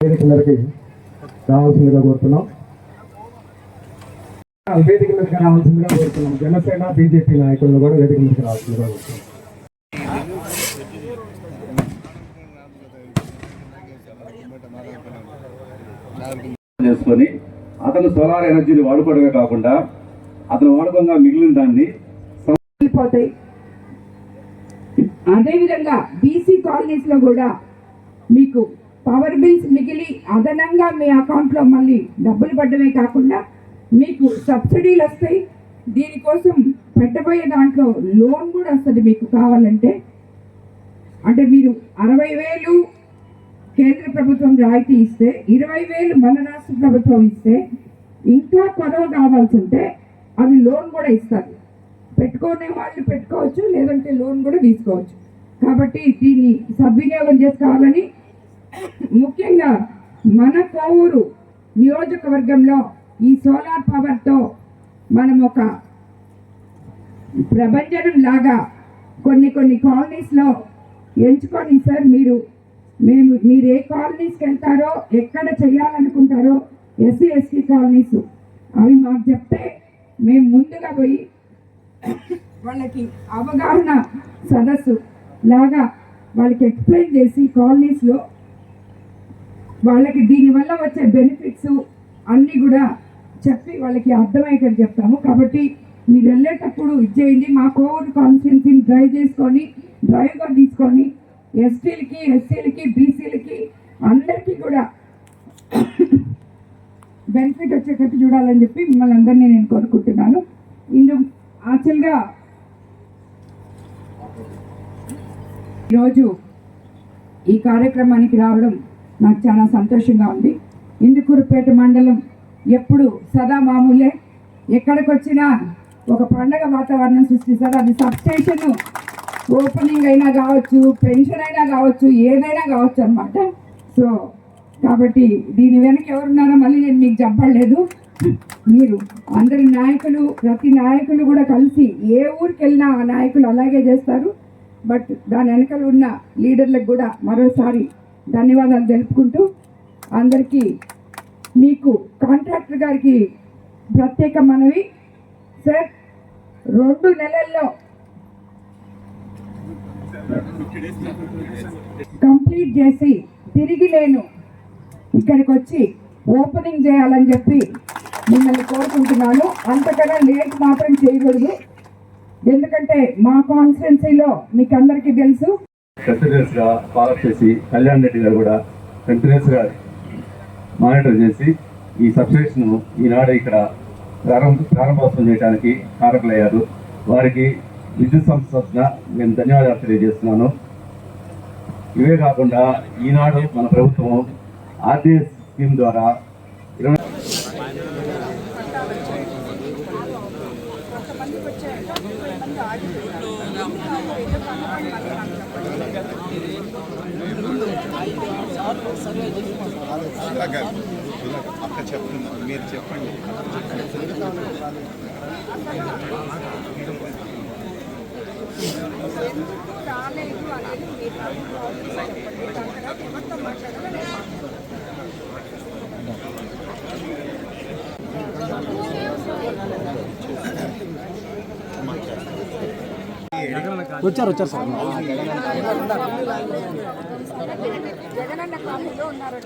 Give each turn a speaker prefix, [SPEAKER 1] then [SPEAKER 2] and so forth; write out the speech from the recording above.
[SPEAKER 1] వేదికలకి రావాల్సిందిగా కోరుతున్నాం. వేదిక మీదకి రావాల్సిందిగా కోరుతున్నాం. జనసేన బీజేపీ నాయకులను కూడా వేదిక మీదకి రావాల్సిందిగా కోరుతున్నాం.
[SPEAKER 2] చేసుకొని అతను సోలార్ ఎనర్జీని వాడుకోవడమే కాకుండా అతను వాడుకోగా మిగిలిన దాన్ని
[SPEAKER 3] పోతాయి. అదేవిధంగా బీసీ కాలనీస్ లో కూడా మీకు పవర్ బిల్స్ మిగిలి అదనంగా మీ అకౌంట్లో మళ్ళీ డబ్బులు పడ్డమే కాకుండా మీకు సబ్సిడీలు వస్తాయి. దీనికోసం పెట్టబోయే దాంట్లో లోన్ కూడా వస్తుంది మీకు కావాలంటే. అంటే మీరు 60,000 కేంద్ర ప్రభుత్వం రాయితీ ఇస్తే 20,000 మన రాష్ట్ర ప్రభుత్వం ఇస్తే ఇంకా కొరవ కావాల్సి ఉంటే అది లోన్ కూడా ఇస్తారు. పెట్టుకునే వాళ్ళు పెట్టుకోవచ్చు, లేదంటే లోన్ కూడా తీసుకోవచ్చు. కాబట్టి దీన్ని సద్వినియోగం చేసుకోవాలని, ముఖ్యంగా మన కోవూరు నియోజకవర్గంలో ఈ సోలార్ పవర్తో మనం ఒక ప్రభంజనం లాగా కొన్ని కాలనీస్లో ఎంచుకొని సార్ మీరు ఏ కాలనీస్కి వెళ్తారో ఎక్కడ చేయాలనుకుంటారో ఎస్సీ ఎస్టీ కాలనీస్ అవి మాకు చెప్తే మేము ముందుగా పోయి వాళ్ళకి అవగాహన సదస్సు లాగా వాళ్ళకి ఎక్స్ప్లెయిన్ చేసి కాలనీస్లో వాళ్ళకి దీనివల్ల వచ్చే బెనిఫిట్స్ అన్నీ కూడా చెప్పి వాళ్ళకి అర్థమయ్యేటట్టు చెప్తాము. కాబట్టి మీరు వెళ్ళేటప్పుడు ఇచ్చేయండి. మా కోవూరు కాన్స్టిట్యున్సీని డ్రైవ్గా తీసుకొని ఎస్టీలకి ఎస్సీలకి బీసీలకి అందరికీ కూడా బెనిఫిట్ వచ్చేటట్టు చూడాలని చెప్పి మిమ్మల్ని అందరినీ నేను కోరుకుంటున్నాను. యాక్చువల్గా ఈరోజు ఈ కార్యక్రమానికి రావడం నాకు చాలా సంతోషంగా ఉంది. ఇందుకూరుపేట మండలం ఎప్పుడు సదా మామూలే, ఎక్కడికి వచ్చినా ఒక పండగ వాతావరణం సృష్టిస్తారు. అది సబ్స్టేషన్ ఓపెనింగ్ అయినా కావచ్చు, పెన్షన్ అయినా కావచ్చు, ఏదైనా కావచ్చు అన్నమాట. సో కాబట్టి దీని వెనక ఎవరున్నారో మళ్ళీ నేను మీకు చెప్పలేదు. మీరు అందరి నాయకులు, ప్రతి నాయకులు కూడా కలిసి ఏ ఊరికి వెళ్ళినా ఆ నాయకులు అలాగే చేస్తారు. బట్ దాని వెనకాల ఉన్న లీడర్లకు కూడా మరోసారి ధన్యవాదాలు తెలుపుకుంటూ, అందరికీ మీకు కాంట్రాక్టర్ గారికి ప్రత్యేక మనవి సార్, 2 నెలల్లో కంప్లీట్ చేసి తిరిగి నేను ఇక్కడికి వచ్చి ఓపెనింగ్ చేయాలని చెప్పి మిమ్మల్ని కోరుకుంటున్నాను. అంతకన్నా లేట్ మాత్రం చేయకూడదు. ఎందుకంటే మా కాన్స్టిట్యున్సీలో మీకు అందరికీ తెలుసు,
[SPEAKER 2] కంటిన్యూస్గా ఫాలో చేసి కళ్యాణ్ రెడ్డి గారు కూడా కంటిన్యూస్గా మానిటర్ చేసి ఈ సబ్స్టేషన్ ఈనాడు ఇక్కడ ప్రారంభోత్సవం చేయడానికి కారకులయ్యారు. వారికి విద్యుత్ సంస్థ నేను ధన్యవాదాలు తెలియజేస్తున్నాను. ఇవే కాకుండా ఈనాడు మన ప్రభుత్వం ఆర్డీఎస్ స్కీమ్ ద్వారా
[SPEAKER 4] అక్క చెప్తున్నా, మీరు చెప్పండి. రాలేదు అనేది ఎవరితో మాట్లాడాలి.
[SPEAKER 1] వచ్చారు సార్.
[SPEAKER 3] జగనన్న కాలనీలో ఉన్నారు.